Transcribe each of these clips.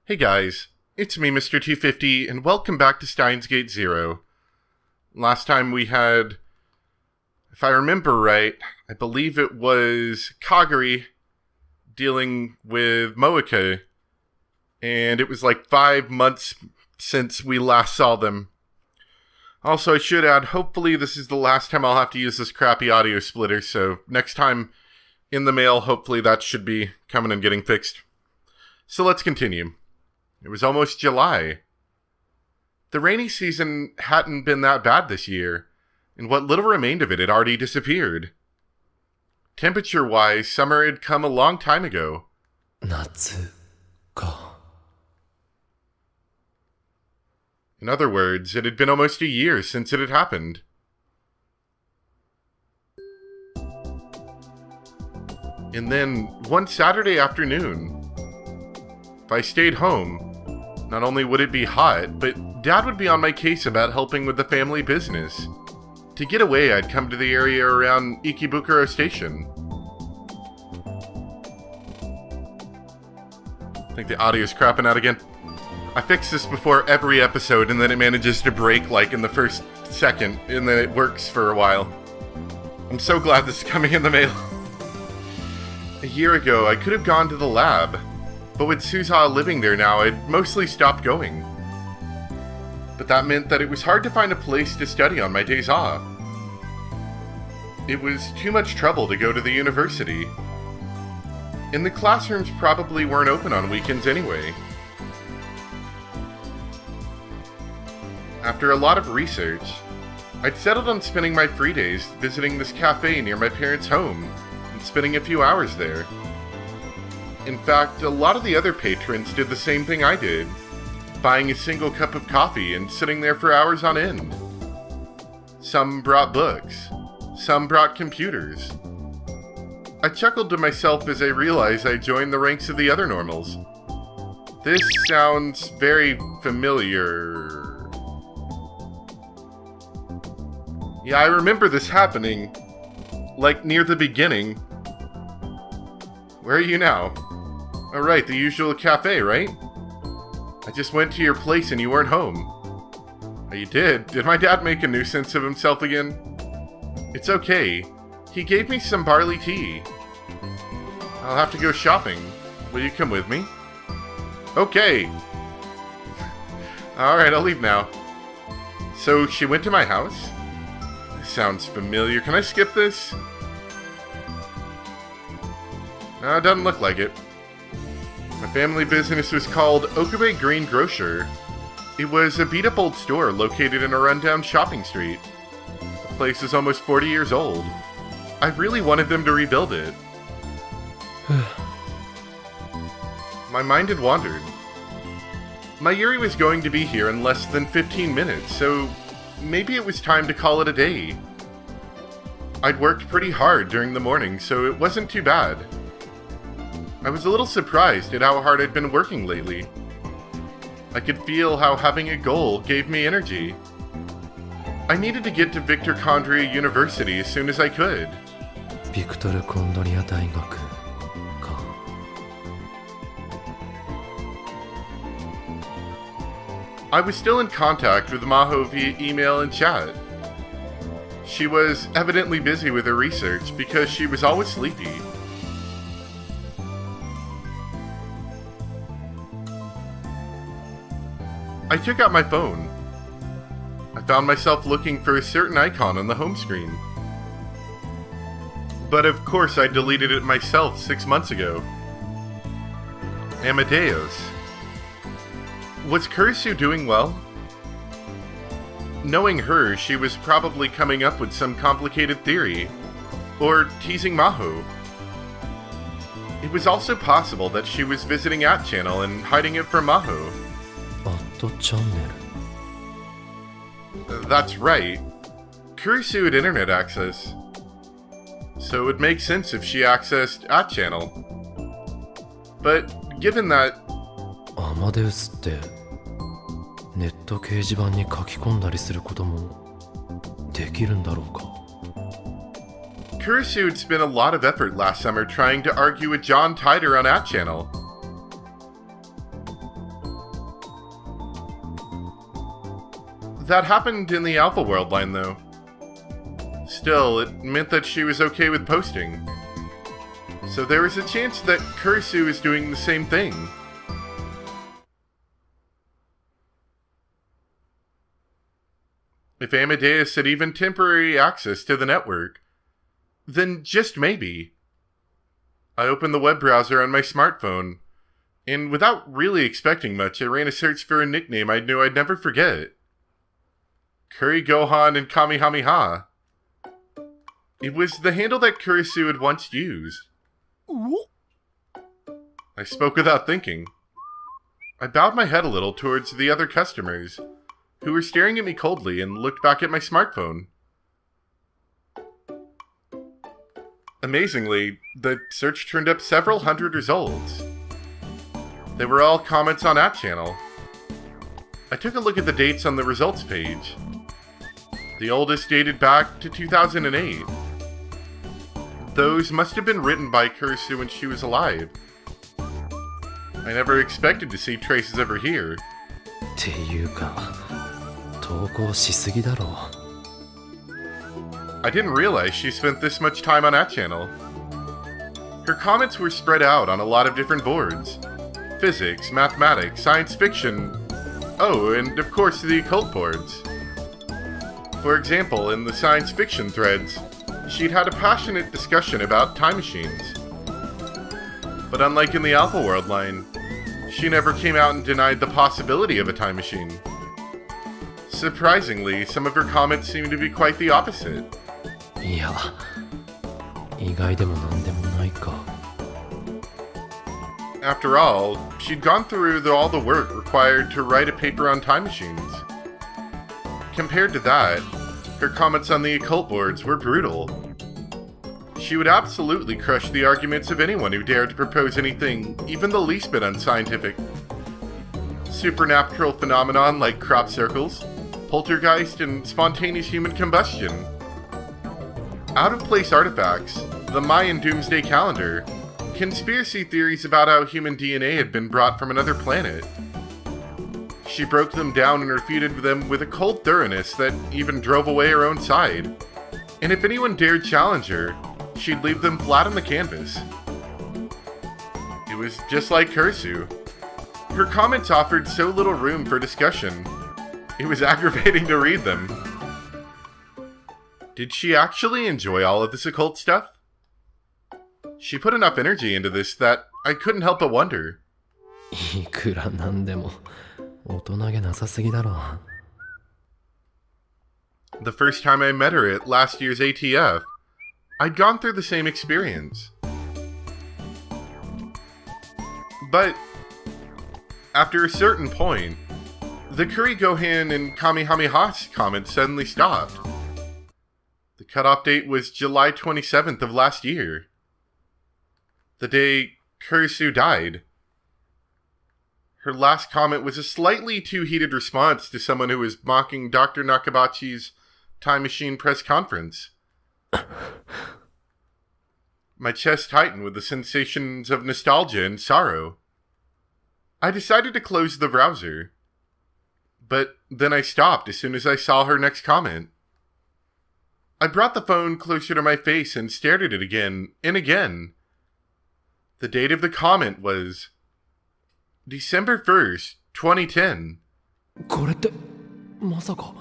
Hey guys, it's me, Mr. 250, and welcome back to Steins Gate Zero. Last time we had, if I remember right, I believe it was Kagari dealing with Moeke, and it was like 5 months since we last saw them. Also, I should add, hopefully this is the last time I'll have to use this crappy audio splitter, so next time in the mail, hopefully that should be coming and getting fixed. So let's continue. It was almost July. The rainy season hadn't been that bad this year, and what little remained of it had already disappeared. Temperature-wise, summer had come a long time ago. 夏か。 In other words, it had been almost a year since it had happened. And then, one Saturday afternoon, if I stayed home, not only would it be hot, but Dad would be on my case about helping with the family business. To get away, I'd come to the area around Ikebukuro Station. I think the audio's crapping out again. I fix this before every episode, and then it manages to break like in the first second, and then it works for a while. I'm so glad this is coming in the mail. A year ago, I could have gone to the lab, but with Suza living there now, I'd mostly stopped going. But that meant that it was hard to find a place to study on my days off. It was too much trouble to go to the university. And the classrooms probably weren't open on weekends anyway. After a lot of research, I'd settled on spending my free days visiting this cafe near my parents' home and spending a few hours there. In fact, a lot of the other patrons did the same thing I did, buying a single cup of coffee and sitting there for hours on end. Some brought books, some brought computers. I chuckled to myself as I realized I joined the ranks of the other normals. This sounds very familiar. Yeah, I remember this happening, like near the beginning. Where are you now? Oh right, the usual cafe, right? I just went to your place and you weren't home. Oh, you did? Did my dad make a nuisance of himself again? It's okay. He gave me some barley tea. I'll have to go shopping. Will you come with me? Okay. Alright, I'll leave now. So she went to my house? Sounds familiar. Can I skip this? No, it doesn't look like it. My family business was called Okabe Green Grocer. It was a beat-up old store located in a rundown shopping street. The place is almost 40 years old. I really wanted them to rebuild it. My mind had wandered. Mayuri was going to be here in less than 15 minutes, so maybe it was time to call it a day. I'd worked pretty hard during the morning, so it wasn't too bad. I was a little surprised at how hard I'd been working lately. I could feel how having a goal gave me energy. I needed to get to Victor Condria University as soon as I could. Victor Condria 大学か。 I was still in contact with Maho via email and chat. She was evidently busy with her research because she was always sleepy. I took out my phone. I found myself looking for a certain icon on the home screen. But of course I deleted it myself 6 months ago. Amadeus. Was Kurisu doing well? Knowing her, she was probably coming up with some complicated theory, or teasing Maho. It was also possible that she was visiting @channel and hiding it from Maho. @channel. That's right. Kurisu had internet access, so it would make sense if she accessed @channel. But given that アマデウスってネット掲示板に書き込んだりすることもできるんだろうか。 Kurisu had spent a lot of effort last summer trying to argue with John Tider on @channel. That happened in the Alpha World line, though. Still, it meant that she was okay with posting. So there was a chance that Kurisu is doing the same thing. If Amadeus had even temporary access to the network, then just maybe. I opened the web browser on my smartphone, and without really expecting much, I ran a search for a nickname I knew I'd never forget. Kuri Gohan and Kamehameha. It was the handle that Kurisu had once used. I spoke without thinking. I bowed my head a little towards the other customers, who were staring at me coldly, and looked back at my smartphone. Amazingly, the search turned up several hundred results. They were all comments on @channel. I took a look at the dates on the results page. The oldest dated back to 2008. Those must have been written by Kurisu when she was alive. I never expected to see traces of her here. ていうか、投稿しすぎだろ。I didn't realize she spent this much time on @channel. Her comments were spread out on a lot of different boards. Physics, mathematics, science fiction, oh, and of course the occult boards. For example, in the science fiction threads, she'd had a passionate discussion about time machines. But unlike in the Alpha World line, she never came out and denied the possibility of a time machine. Surprisingly, some of her comments seemed to be quite the opposite. いや、意外でもなんでもないか。After all, she'd gone through all the work required to write a paper on time machines. Compared to that, her comments on the occult boards were brutal. She would absolutely crush the arguments of anyone who dared to propose anything even the least bit unscientific. Supernatural phenomenon like crop circles, poltergeist, and spontaneous human combustion. Out-of-place artifacts, the Mayan doomsday calendar, conspiracy theories about how human DNA had been brought from another planet. She broke them down and refuted them with a cold thoroughness that even drove away her own side. And if anyone dared challenge her, she'd leave them flat on the canvas. It was just like Kurisu. Her comments offered so little room for discussion. It was aggravating to read them. Did she actually enjoy all of this occult stuff? She put enough energy into this that I couldn't help but wonder. いくらなんでも大人げなさすぎだろ。The first time I met her at last year's ATF, I'd gone through the same experience. But after a certain point, the Kuri Gohan and Kamehameha comments suddenly stopped. The cutoff date was July 27th of last year. The day Kurisu died. Her last comment was a slightly too heated response to someone who was mocking Dr. Nakabachi's Time Machine press conference. My chest tightened with the sensations of nostalgia and sorrow. I decided to close the browser. But then I stopped as soon as I saw her next comment. I brought the phone closer to my face and stared at it again and again. The date of the comment was December 1st, 2010. これってまさか。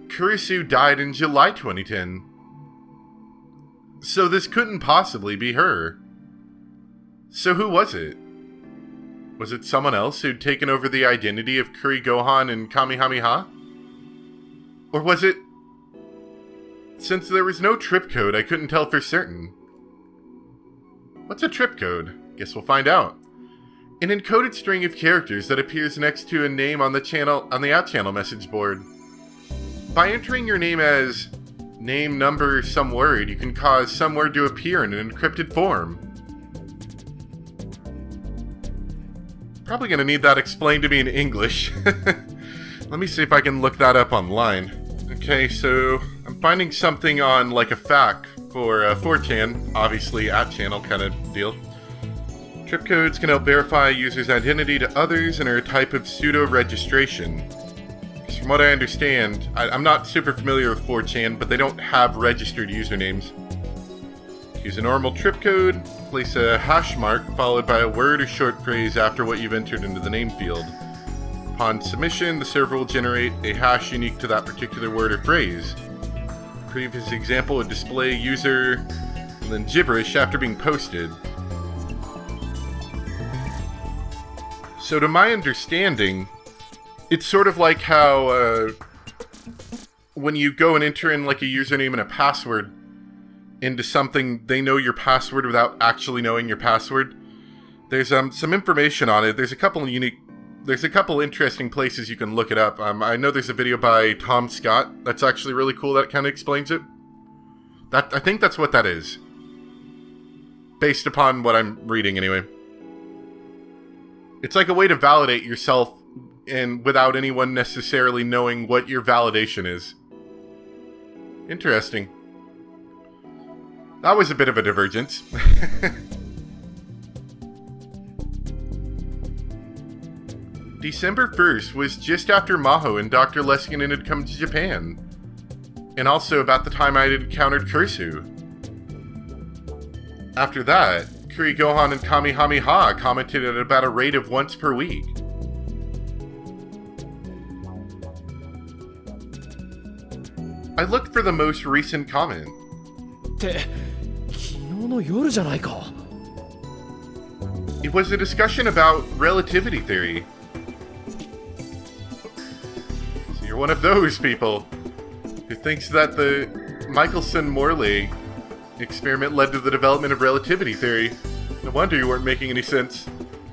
Kurisu died in July 2010. So this couldn't possibly be her. So who was it? Was it someone else who'd taken over the identity of Kuri Gohan and Kamehameha? Or was it... Since there was no trip code, I couldn't tell for certain. What's a trip code? Guess we'll find out. An encoded string of characters that appears next to a name on the @channel message board. By entering your name as name, number, some word, you can cause some word to appear in an encrypted form. Probably gonna need that explained to me in English. Let me see if I can look that up online. Okay, so I'm finding something on like a FAQ for 4chan, obviously @channel kind of deal. Trip codes can help verify a user's identity to others and are a type of pseudo-registration. From what I understand, I'm not super familiar with 4chan, but they don't have registered usernames. Use a normal trip code, place a hash mark followed by a word or short phrase after what you've entered into the name field. Upon submission, the server will generate a hash unique to that particular word or phrase. The previous example would display user and then gibberish after being posted. So to my understanding, it's sort of like how when you go and enter in like a username and a password into something, they know your password without actually knowing your password. There's some information on it. There's a couple interesting places you can look it up. I know there's a video by Tom Scott that's actually really cool that kind of explains it. I think that's what that is, based upon what I'm reading anyway. It's like a way to validate yourself and without anyone necessarily knowing what your validation is. Interesting. That was a bit of a divergence. December 1st was just after Maho and Dr. Leskinen had come to Japan, and also about the time I had encountered Kursu. After that, Kuri Gohan and Kamehameha commented at about a rate of once per week. I looked for the most recent comment. って昨日の夜じゃないか。 It was a discussion about relativity theory. So you're one of those people who thinks that the Michelson-Morley experiment led to the development of relativity theory. No wonder you weren't making any sense.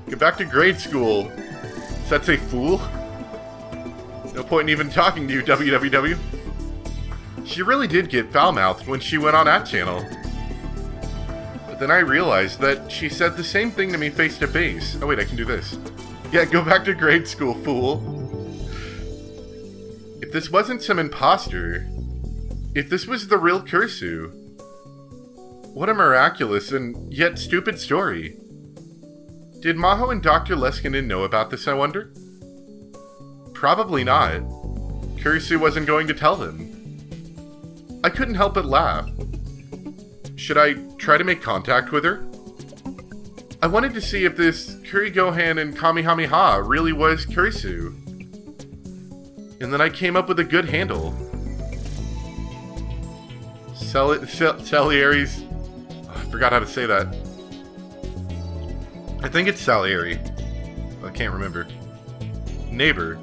Get back to grade school. Does that say fool? No point in even talking to you, WWW. She really did get foul-mouthed when she went on that channel. But then I realized that she said the same thing to me face-to-face. Oh wait, I can do this. Yeah, go back to grade school, fool. If this wasn't some imposter, if this was the real Kursu, what a miraculous and yet stupid story. Did Maho and Dr. Leskinen know about this, I wonder? Probably not. Kursu wasn't going to tell them. I couldn't help but laugh. Should I try to make contact with her? I wanted to see if this Kuri Gohan and Kamehameha really was Kursu. And then I came up with a good handle. Salieri's... Oh, I forgot how to say that. I think it's Salieri. I can't remember. Neighbor.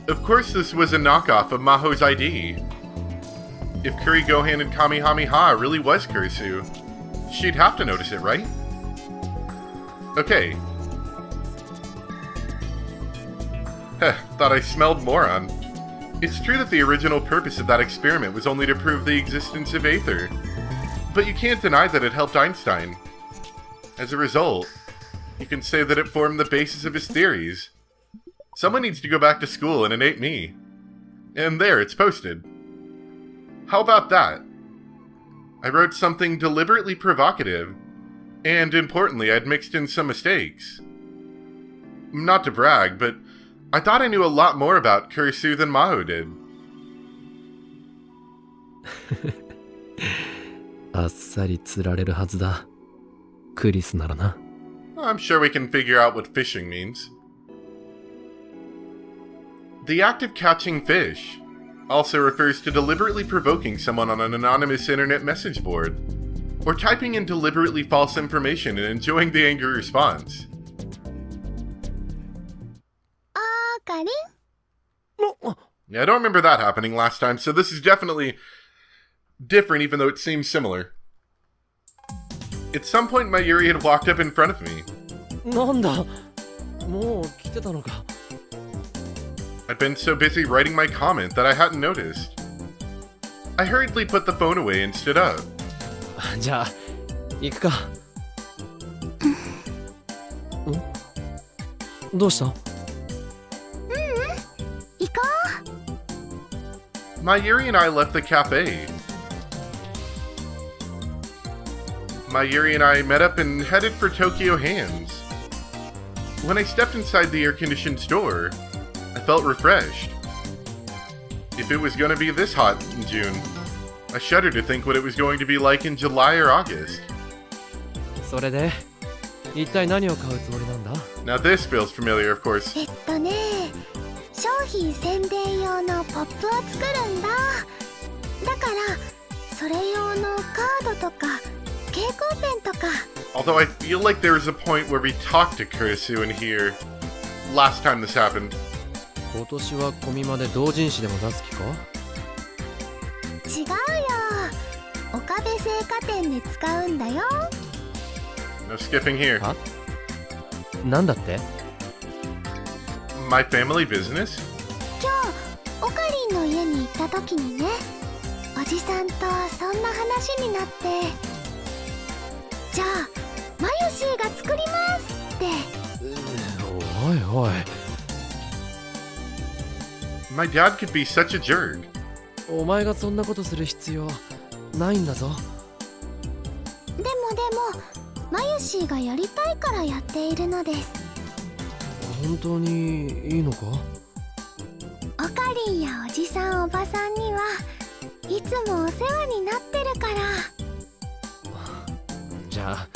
Of course this was a knockoff of Maho's ID. If Kuri Gohan and Kamehameha really was Kursu, she'd have to notice it, right? Okay. Thought I smelled moron. It's true that the original purpose of that experiment was only to prove the existence of Aether. But you can't deny that it helped Einstein. As a result, you can say that it formed the basis of his theories. Someone needs to go back to school and innate me. And there, it's posted. How about that? I wrote something deliberately provocative, and importantly, I'd mixed in some mistakes. Not to brag, but I thought I knew a lot more about Kursu than Maho did. あっさり釣られるはずだ。クリスならな。I'm sure we can figure out what fishing means. The act of catching fish also refers to deliberately provoking someone on an anonymous internet message board, or typing in deliberately false information and enjoying the angry response. Karin? Yeah, I don't remember that happening last time, so this is definitely different even though it seems similar. At some point, Mayuri had walked up in front of me. なんだ、もう来てたのか。I'd been so busy writing my comment that I hadn't noticed. I hurriedly put the phone away and stood up. じゃあ、行くか。どうした？行こ Mayuri and I left the cafe. Mayuri and I met up and headed for Tokyo Hands. When I stepped inside the air-conditioned store, I felt refreshed. if it was going to be this hot in June. I shudder to think what it was going to be like in July or August. それで一体何を買うつもりなんだ？ Now this feels familiar, of course. 商品宣伝用のポップを作るんだ。だからそれ用のカードとか蛍光ペンとか。 Although I feel like there was a point where we talked to Kurisu in here last time this happened. 今年はコミマで同人誌でも出す気か？違うよ。岡部製菓店で使うんだよ。 No skipping here. は？なんだって？ My family business? 今日オカリンの家に行った時にね、おじさんとそんな話になって、じゃあマヨシーが作りますって。おいおい。 My dad could be such a jerk. お前がそんなことする必要ないんだぞ。でもマヨシーがやりたいからやっているのです。本当にいいのか？オカリンやおじさんおばさんにはいつもお世話になってるから。じゃあ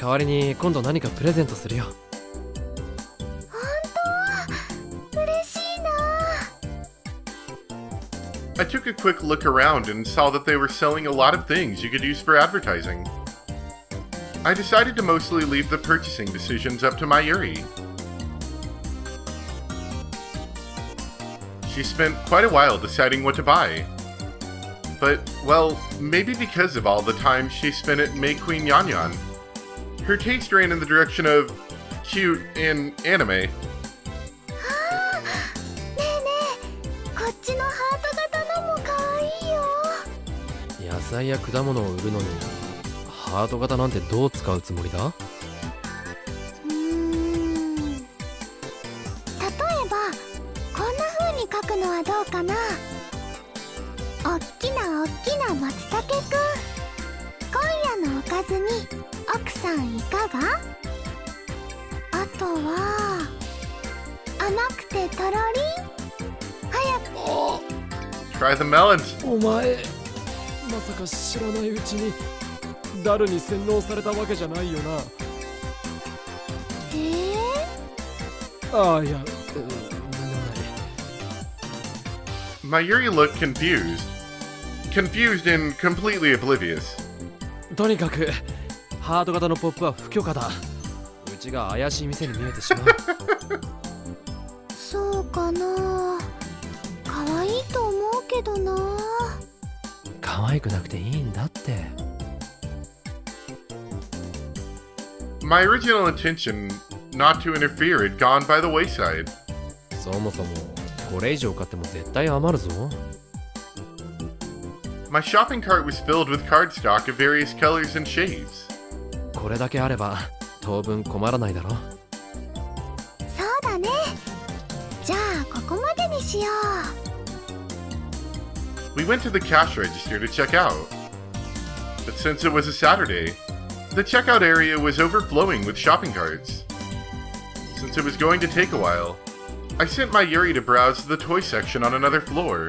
代わりに今度何かプレゼントするよ。本当？嬉しいな。 I took a quick look around and saw that they were selling a lot of things you could use for advertising. I decided to mostly leave the purchasing decisions up to Mayuri. She spent quite a while deciding what to buy. But, well, maybe because of all the time she spent at May Queen Yanyan, her taste ran in the direction of cute and anime. ねえこっちのハート型のも可愛いよ。野菜や果物を売るのにハート型なんてどう使うつもりだ？例えばこんな風に書くのはどうかな。おっきな松茸くん、今夜のおかずに奥さんいかが？あとは甘くてとろりん、早く。 Try the melons. お前まさか知らないうちにダルに洗脳されたわけじゃないよな。ああ、いや、なんでもない。Mayuri looked confused. Confused and completely oblivious. とにかくハート型のポップは不許可だ。うちが怪しい店に見えてしまう。そうかな。可愛いと思うけどな。可愛くなくていいんだって。My original intention not to interfere had gone by the wayside. そもそもこれ以上買っても絶対余るぞ。My shopping cart was filled with cardstock of various colors and shades. これだけあれば当分困らないだろ。そうだね。じゃあここまでにしよう。 We went to the cash register to check out. But since it was a Saturday, the checkout area was overflowing with shopping carts. Since it was going to take a while, I sent my Yuri to browse the toy section on another floor.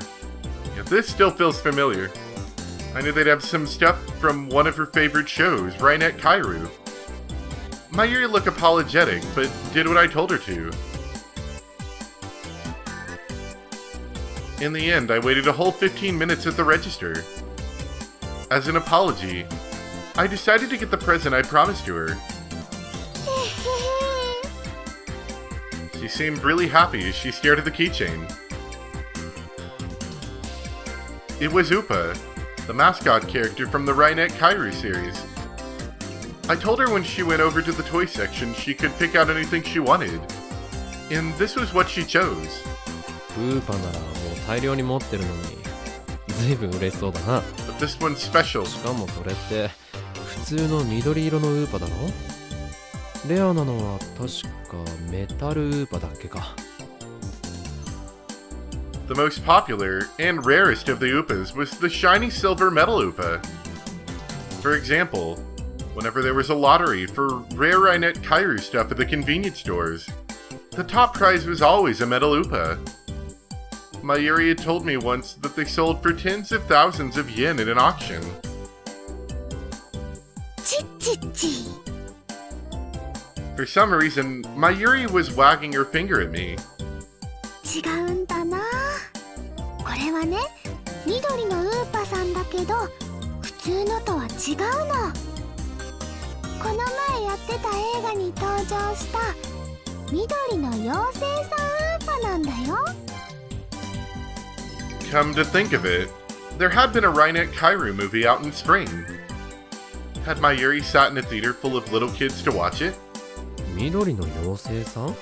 Yet this still feels familiar. I knew they'd have some stuff from one of her favorite shows, Rainet Kairu. My Yuri looked apologetic, but did what I told her to. In the end, I waited a whole 15 minutes at the register. As an apology, I decided to get the present I promised to her. She seemed really happy as she stared at the keychain. It was Upa, the mascot character from the Rainet Kairu series. I told her when she went over to the toy section she could pick out anything she wanted. And this was what she chose. ウーパならもう大量に持ってるのにずいぶん嬉しそうだな。 But this one's special. しかもそれって普通の緑色のウーパだろ。レアなのは確かメタルウーパだっけか。 The most popular and rarest of the Upas was the shiny silver metal Upa. For example, whenever there was a lottery for rare Rainet Kairu stuff at the convenience stores, the top prize was always a metal Upa. Mayuri had told me once that they sold for tens of thousands of yen at an auction. ちっちっち。 For some reason, Mayuri was wagging her finger at me. 違うんだな。これはね、緑のウーパさんだけど普通のとは違うの。この前やってた映画に登場した緑の妖精さんウーパなんだよ。 Come to think of it, there had been a Rainet Kairu movie out in spring. Had Mayuri sat in a theater full of little kids to watch it? 緑の妖精さん？映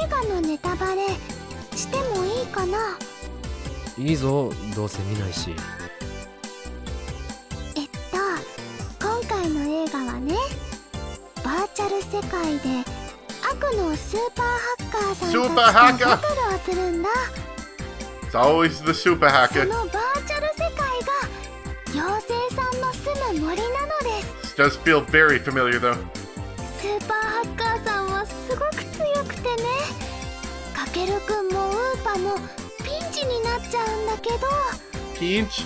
画のネタバレしてもいいかな？いいぞ、どうせ見ないし。今回の映画はね、バーチャル世界で悪のスーパーハッカーさんたちとバトルをするんだ。It's always the super そ hacker. のバーチャル世界が妖精さんの住む森なのです。 This does feel very familiar though. スーパーハッカーさんはすごく強くてね、かけるくんもウーパもピンチになっちゃうんだけど、 Peach?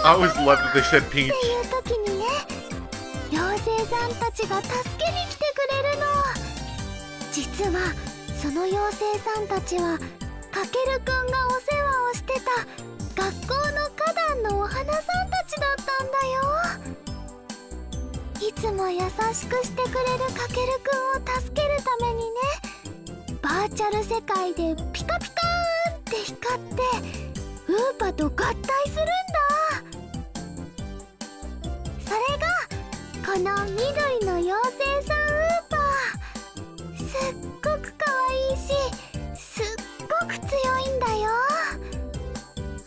I always loved that they said って Peach. いう時にね、妖精さんたちが助けに来てくれるの。実はその妖精さんたちはかけるくんがお世話をしてた学校の花壇のお花さんたちだったんだよ。いつも優しくしてくれるかけるくんを助けるためにね、バーチャル世界でピカピカーンって光ってウーパと合体するんだ。それがこの緑の妖精さんウーパー。すっごくかわいいし、すっごく強いんだよ。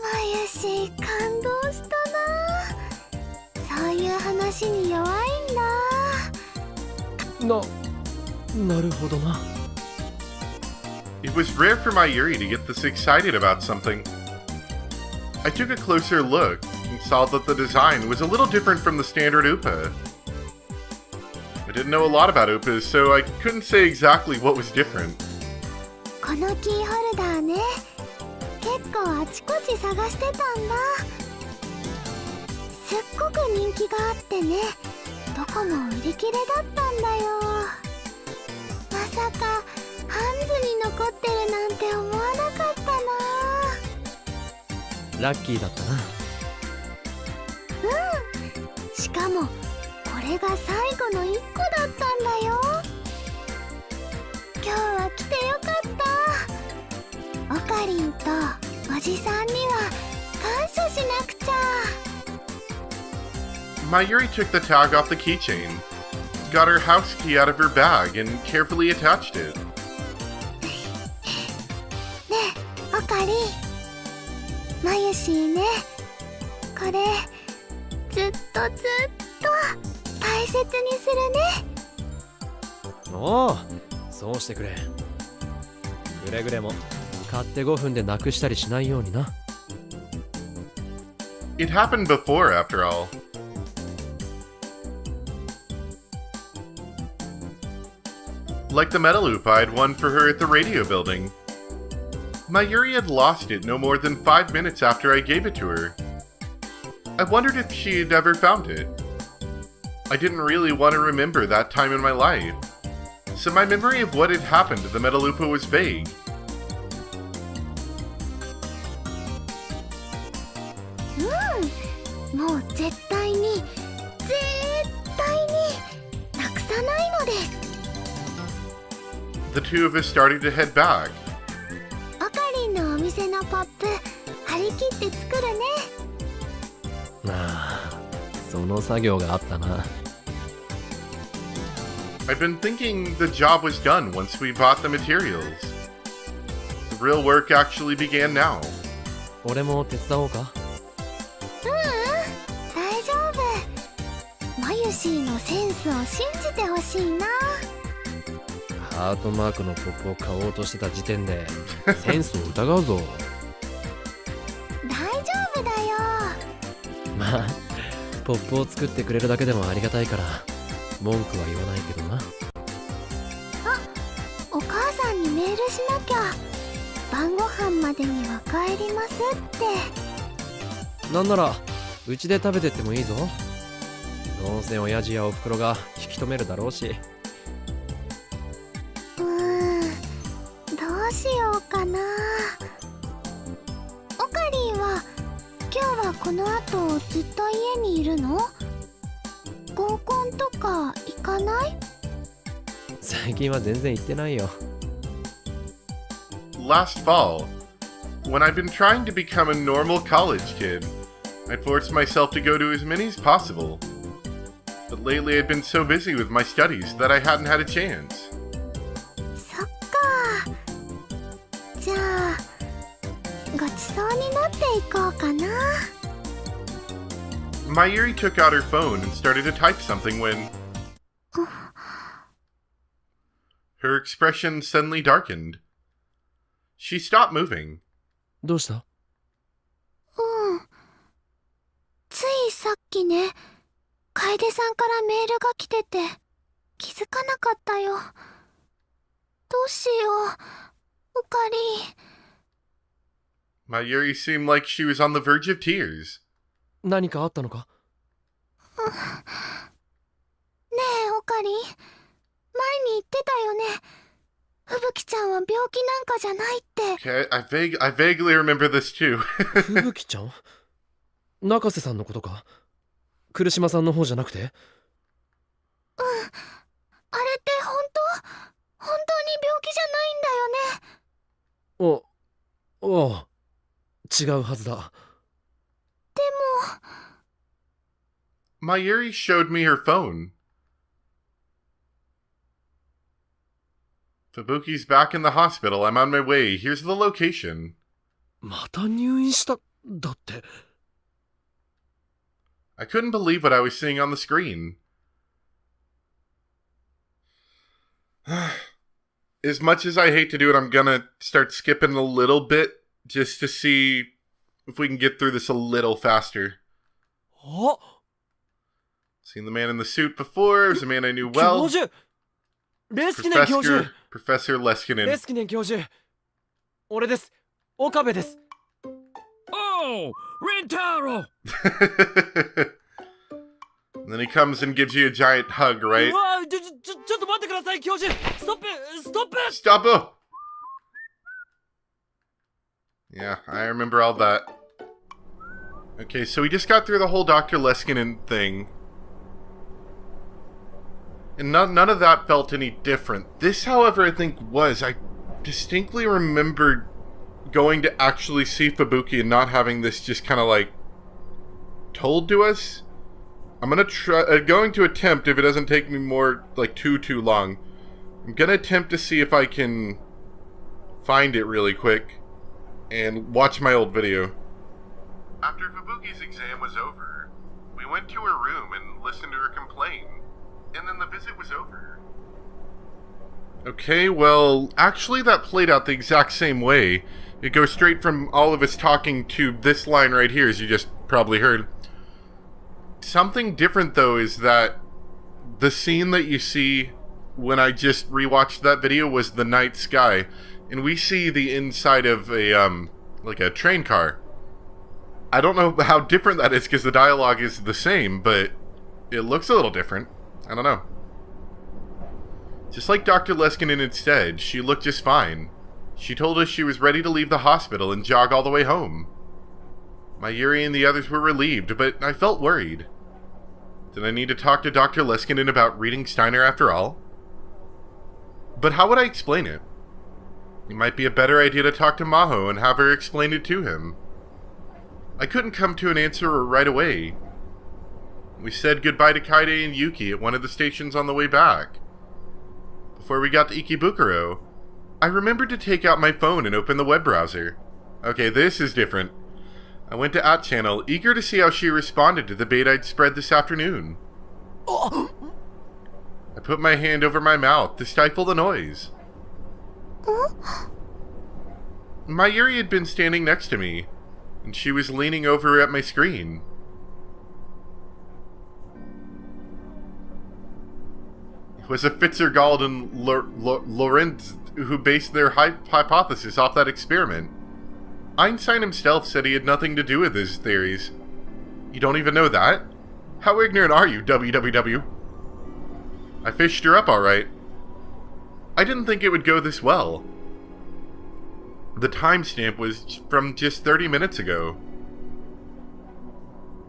まゆし感動したな。そういう話に弱いんだ。なるほどな。It was rare for Mayuri to get this excited about something. I took a closer look and saw that the design was a little different from the standard Upa. I didn't know a lot about Upas, so I couldn't say exactly what was different. このキーホルダーね、結構あちこち探してたんだ。すっごく人気があってね、どこも売り切れだったんだよ。まさかハンズに残ってるなんて思わなかったな。ラッキーだったな。しかもこれが最後の1個だったんだよ。今日は来てよかった。オカリンとおじさんには感謝しなくちゃ。 Mayuri took the tag off the keychain, got her house key out of her bag, and carefully attached it. ねえオカリン、まゆしーね、これずっと大切にするね。おお、そうしてくれ。くれぐれも買って5分でなくしたりしないようにな。 It happened before, after all. Like the metal loop I'd won for her at the radio building. Mayuri had lost it no more than 5 minutes after I gave it to her. I wondered if she had ever found it. I didn't really want to remember that time in my life, so my memory of what had happened to the Metalupa was vague. もう絶対になくさないのです。 The two of us started to head back. オカリンのお店のポップ張り切って作るね。ああ、その作業があったな。 I've been thinking the job was done once we bought the materials. The real work actually began now. 俺も手伝おうか？大丈夫。マユシーのセンスを信じてほしいな。ハートマークのポップを買おうとしてた時点でセンスを疑うぞ。大丈夫だよ。まあポップを作ってくれるだけでもありがたいから文句は言わないけどな。お母さんにメールしなきゃ。晩ご飯までには帰りますって。なんならうちで食べてってもいいぞ。どうせ親父やおふくろが引き止めるだろうし。どうしようかな。オカリンは今日はこの後ずっと家にいるの？合コンとか行かない？最近は全然行ってないよ。Last fall, when I'd been trying to become a normal college kid, I'd forced myself to go to as many as possible. But lately I'd been so busy with my studies that I hadn't had a chance. そっか。じゃあごちそうになっていこうかな。Mayuri took out her phone and started to type something when her expression suddenly darkened. She stopped moving. どうした？ついさっきね、楓さんからメールが来てて気づかなかったよ。どうしよう、オカリ。Mayuri seemed like she was on the verge of tears. 何かあったのか？ねえオカリ、前に言ってたよね。吹雪ちゃんは病気なんかじゃないって。Okay, I vaguely remember this too. 吹雪ちゃん？中瀬さんのことか？来島さんの方じゃなくて？あれって本当に病気じゃないんだよね。おう、違うはずだ。でも Mayuri showed me her phone. Fubuki's back in the hospital. I'm on my way. Here's the location. また入院しただって。I couldn't believe what I was seeing on the screen. As much as I hate to do it, I'm gonna start skipping a little bit just to see if we can get through this a little faster. あ、Seen the man in the suit before. It was a man I knew well. 教授！レスキネン教授！ Professor Leskinen. レスキネン教授！俺です。岡部です。Oh, Rintaro! And then he comes and gives you a giant hug, right? うわ、ちょっと待ってください、教授！ストップ！ Stop! Oh! Yeah, I remember all that. Okay, so we just got through the whole Dr. Leskinen thing. And none of that felt any different. This, however, I think was. I distinctly remember going to actually see Fubuki and not having this just kind of like told to us. I'm going to attempt, if it doesn't take me more like too long, I'm gonna attempt to see if I can find it really quick and watch my old video. After Fubuki's exam was over, we went to her room and listened to her complain, and then the visit was over. Okay, well, actually that played out the exact same way. It goes straight from all of us talking to this line right here, as you just probably heard. Something different, though, is that the scene that you see when I just rewatched that video was the night sky, and we see the inside of a, like a train car. I don't know how different that is because the dialogue is the same, but it looks a little different. I don't know. Just like Dr. Leskinen instead, she looked just fine. She told us she was ready to leave the hospital and jog all the way home. Mayuri and the others were relieved, but I felt worried. Did I need to talk to Dr. Leskinen about reading Steiner after all? But how would I explain it? It might be a better idea to talk to Maho and have her explain it to him. I couldn't come to an answer right away. We said goodbye to Kaide and Yuki at one of the stations on the way back. Before we got to Ikebukuro, I remembered to take out my phone and open the web browser. Okay, this is different. I went to @channel, eager to see how she responded to the bait I'd spread this afternoon. I put my hand over my mouth to stifle the noise. Mayuri had been standing next to me, and she was leaning over at my screen. It was a Fitzgerald and Lorenz who based their hypothesis off that experiment. Einstein himself said he had nothing to do with his theories. You don't even know that? How ignorant are you, WWW? I fished her up alright. I didn't think it would go this well. The timestamp was from just 30 minutes ago.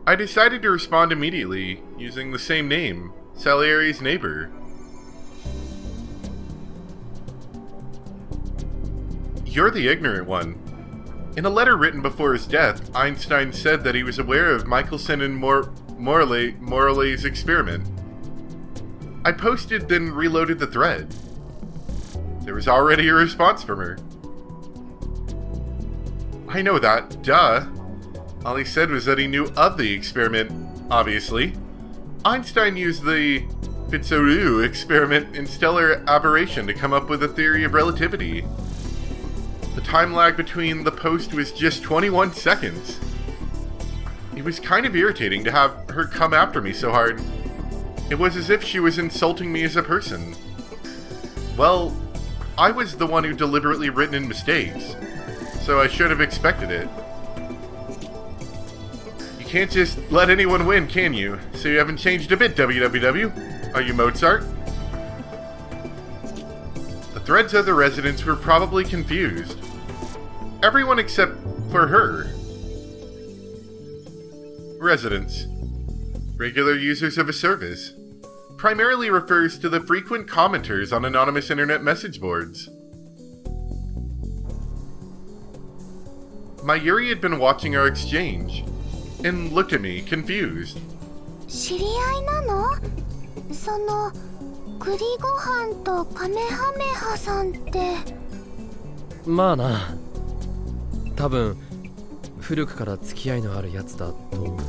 I decided to respond immediately, using the same name, Salieri's neighbor. You're the ignorant one. In a letter written before his death, Einstein said that he was aware of Michelson and Morley's experiment. I posted, then reloaded the thread. There was already a response from her. I know that, duh. All he said was that he knew of the experiment, obviously. Einstein used the Fitzgerald experiment in stellar aberration to come up with a theory of relativity. The time lag between the post was just 21 seconds. It was kind of irritating to have her come after me so hard. It was as if she was insulting me as a person. Well, I was the one who deliberately written in mistakes, so I should have expected it. You can't just let anyone win, can you? So you haven't changed a bit, WWW. Are you Mozart? The thread's other residents were probably confused. Everyone except for her. Residents. Regular users of a service. Primarily refers to the frequent commenters on anonymous internet message boards. Mayuri had been watching our exchange, and looked at me, confused. 知り合いなの？その栗ご飯とカメハメハさんって。まあな。多分古くから付き合いのあるやつだと思う。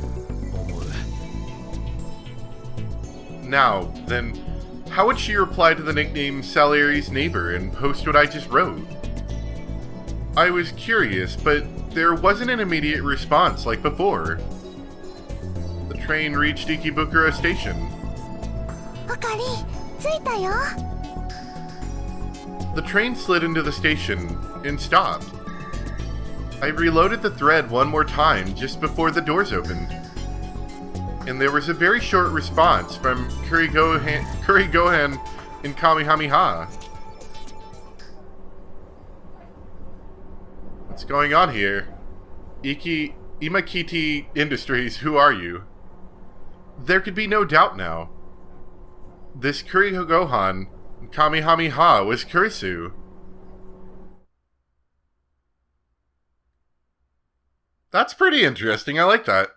Now, then, how would she reply to the nickname Salieri's neighbor and post what I just wrote? I was curious, but there wasn't an immediate response like before. The train reached Ikebukuro Station. あかり、着いたよ。 The train slid into the station and stopped. I reloaded the thread one more time just before the doors opened. And there was a very short response from Kurigohan and Kamehameha. What's going on here? Imakiti Industries, who are you? There could be no doubt now. This Kurigohan and Kamehameha was Kurisu. That's pretty interesting, I like that.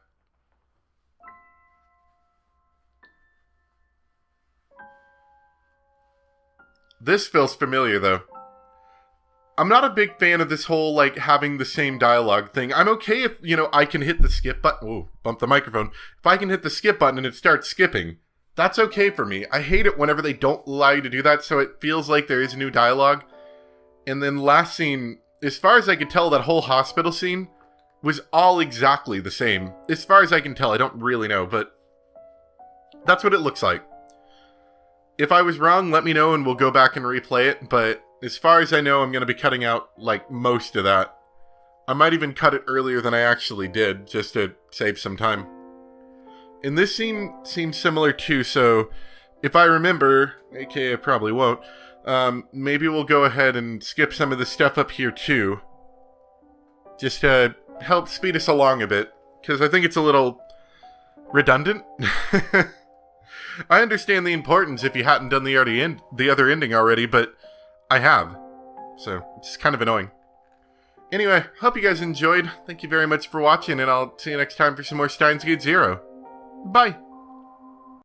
This feels familiar, though. I'm not a big fan of this whole, like, having the same dialogue thing. I'm okay if, I can hit the skip button. Ooh, bump the microphone. If I can hit the skip button and it starts skipping, that's okay for me. I hate it whenever they don't allow you to do that, so it feels like there is new dialogue. And then last scene, as far as I could tell, that whole hospital scene was all exactly the same. As far as I can tell, I don't really know, but that's what it looks like. If I was wrong, let me know and we'll go back and replay it, but as far as I know, I'm going to be cutting out, like, most of that. I might even cut it earlier than I actually did, just to save some time. And this scene seems similar too, so if I remember, aka I probably won't, maybe we'll go ahead and skip some of the stuff up here too. Just to help speed us along a bit, because I think it's a little redundant. I understand the importance if you hadn't done the other ending already, but I have. So, it's kind of annoying. Anyway, hope you guys enjoyed. Thank you very much for watching, and I'll see you next time for some more Steins Gate Zero. Bye!